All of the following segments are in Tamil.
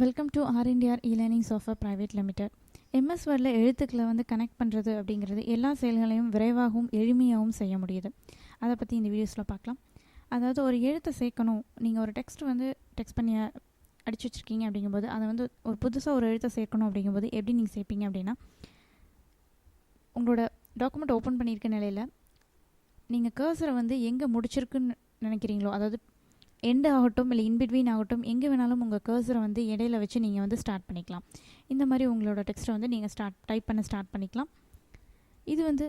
Welcome to our e learning software private limited. MS வேர்டில் எழுத்துக்களை வந்து கனெக்ட் பண்ணுறது அப்படிங்கிறது எல்லா செயல்களையும் விரைவாகவும் எளிமையாகவும் செய்ய முடியுது. அதை பற்றி இந்த வீடியோஸில் பார்க்கலாம். அதாவது ஒரு எழுத்தை சேர்க்கணும், நீங்கள் ஒரு டெக்ஸ்ட் பண்ணி அடிச்சு வச்சுருக்கீங்க அப்படிங்கும்போது அதை வந்து ஒரு புதுசாக ஒரு எழுத்தை சேர்க்கணும் அப்படிங்கும்போது எப்படி நீங்கள் சேர்ப்பீங்க அப்படின்னா, உங்களோட டாக்குமெண்ட் ஓப்பன் பண்ணியிருக்க நிலையில் நீங்கள் கர்சரை வந்து எங்கே முடிச்சிருக்குன்னு நினைக்கிறீங்களோ, அதாவது எண்டு ஆகட்டும் இல்லை இன்பிட்வீன் ஆகட்டும், எங்கே வேணாலும் உங்கள் கர்சரை வந்து இடையில வச்சு நீங்கள் வந்து ஸ்டார்ட் பண்ணிக்கலாம். இந்த மாதிரி உங்களோட டெக்ஸ்ட்டை வந்து நீங்கள் டைப் பண்ண ஸ்டார்ட் பண்ணிக்கலாம். இது வந்து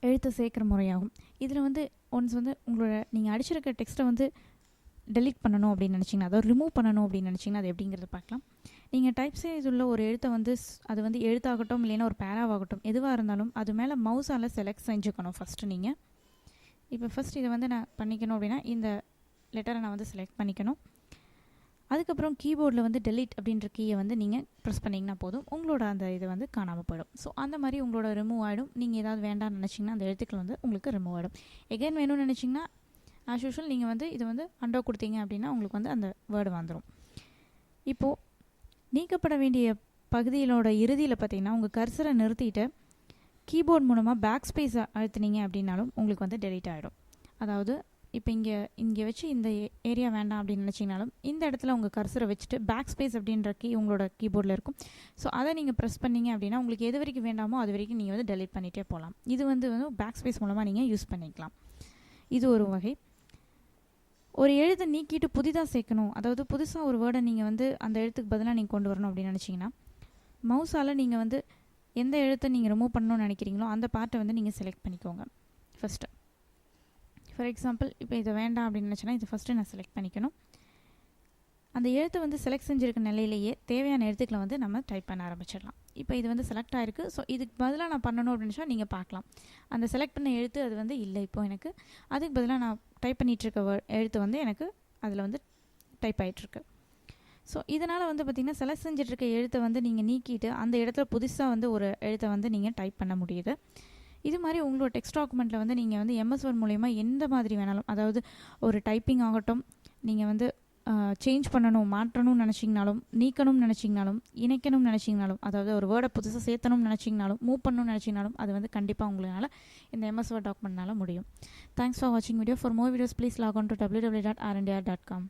எழுத்தை சேர்க்குற முறையாகும். இதில் வந்து ஒன்ஸ் வந்து உங்களோட நீங்கள் அடிச்சிருக்க டெக்ஸ்ட்டை வந்து டெலீட் பண்ணணும் அப்படின்னு நினச்சிங்கன்னா, அதாவது ரிமூவ் பண்ணணும் அப்படின்னு நினச்சிங்கன்னா அது எப்படிங்கிறத பார்க்கலாம். நீங்கள் டைப் செய்துள்ள ஒரு எழுத்தை வந்து அது வந்து எழுத்தாகட்டும் இல்லைன்னா ஒரு பேராவாகட்டும் எதுவாக இருந்தாலும் அது மேலே மவுஸால் செலக்ட் செஞ்சுக்கணும் ஃபஸ்ட்டு. நீங்கள் இப்போ ஃபஸ்ட் இதை வந்து நான் பண்ணிக்கணும் அப்படின்னா இந்த லெட்டரை நான் வந்து செலக்ட் பண்ணிக்கணும். அதுக்கப்புறம் கீபோர்டில் வந்து டெலீட் அப்படின்ற கீயை வந்து நீங்கள் ப்ரெஸ் பண்ணிங்கன்னா போதும், உங்களோட அந்த இது வந்து காணாமல் போயிடும். ஸோ அந்த மாதிரி உங்களோட ரிமூவ் ஆகிடும். நீங்கள் ஏதாவது வேண்டாம்னு நினச்சிங்கன்னா அந்த எழுத்துக்கள் வந்து உங்களுக்கு ரிமூவ் ஆகிடும். எகைன் வேணும்னு நினச்சிங்கன்னா ஆஸ் யூஷுவல் நீங்கள் வந்து இது வந்து அண்டோ கொடுத்தீங்க அப்படின்னா உங்களுக்கு வந்து அந்த வேர்டு வந்துடும். இப்போது நீக்கப்பட வேண்டிய பகுதியிலோட இறுதியில் பார்த்தீங்கன்னா உங்கள் கர்சரை நிறுத்திட்டு கீபோர்ட் மூலமாக பேக் ஸ்பேஸ் அழுத்தினீங்க அப்படின்னாலும் உங்களுக்கு வந்து டெலீட் ஆகிடும். அதாவது இப்போ இங்கே வச்சு இந்த ஏரியா வேண்டாம் அப்படின்னு நினச்சிங்கனாலும் இந்த இடத்துல உங்கள் கர்சரை வச்சுட்டு பேக் ஸ்பேஸ் அப்படின்ற கீ உங்களோட கீபோர்டில் இருக்கும். ஸோ அதை நீங்கள் ப்ரெஸ் பண்ணிங்க அப்படின்னா உங்களுக்கு எது வரைக்கும் வேண்டாமோ அது வரைக்கும் நீங்கள் வந்து டெலீட் பண்ணிகிட்டே போகலாம். இது வந்து பேக் ஸ்பேஸ் மூலமாக நீங்கள் யூஸ் பண்ணிக்கலாம். இது ஒரு வகை. ஒரு எழுத்தை நீக்கிட்டு புதிதாக சேர்க்கணும், அதாவது புதுசாக ஒரு வேர்டை நீங்கள் வந்து அந்த எழுத்துக்கு பதிலாக நீங்கள் கொண்டு வரணும் அப்படின்னு நினச்சிங்கன்னா மவுஸால் நீங்கள் வந்து எந்த எழுத்தை நீங்கள் ரிமூவ் பண்ணணும்னு நினைக்கிறீங்களோ அந்த பார்ட்டை வந்து நீங்கள் செலக்ட் பண்ணிக்கோங்க ஃபஸ்ட்டு. ஃபார் எக்ஸாம்பிள் இப்போ இதை வேண்டாம் அப்படின்னு நினச்சேன்னா இது ஃபஸ்ட்டு நான் செலக்ட் பண்ணிக்கணும். அந்த எழுத்தை வந்து செலக்ட் செஞ்சுருக்க நிலையிலேயே தேவையான எழுத்துக்களை வந்து நம்ம டைப் பண்ண ஆரம்பிச்சிடலாம். இப்போ இது வந்து செலக்ட் ஆகிருக்கு. ஸோ இதுக்கு பதிலாக நான் பண்ணணும் அப்படின்னு சொன்னால் நீங்கள் பார்க்கலாம், அந்த செலக்ட் பண்ண எழுத்து அது வந்து இல்லை. இப்போ எனக்கு அதுக்கு பதிலாக நான் டைப் பண்ணிகிட்ருக்க எழுத்து வந்து எனக்கு அதில் வந்து டைப் ஆகிட்டுருக்கு. ஸோ இதனால் வந்து பார்த்திங்கன்னா செலக்ட் செஞ்சிட்ருக்க எழுத்தை வந்து நீங்கள் நீக்கிட்டு அந்த இடத்துல புதுசாக வந்து ஒரு எழுத்தை வந்து நீங்கள் டைப் பண்ண முடியுது. இது மாதிரி உங்களோட டெக்ஸ்ட் டாக்குமெண்ட்டில் வந்து நீங்கள் வந்து எம்எஸ் வேர்ட் மூலயமா எந்த மாதிரி வேணாலும், அதாவது ஒரு டைப்பிங் ஆகட்டும், நீங்கள் வந்து சேஞ்ச் பண்ணணும், மாற்றணும்னு நினச்சிங்கனாலும், நீக்கணும்னு நினச்சிங்கனாலும், இணைக்கணும்னு நினச்சிங்கனாலும், அதாவது ஒரு வேர்டை புதுசாக சேர்த்தணும்னு நினச்சிங்கனாலும், மூவ் பண்ணணும்னு நினச்சிங்கனாலும் அது வந்து கண்டிப்பாக உங்களால் இந்த எம்எஸ் வேர்ட் டாக்குமெண்ட்னால முடியும். தேங்க்ஸ் ஃபார் வாட்சிங் video. For more videos please lock on to www.rndir.com.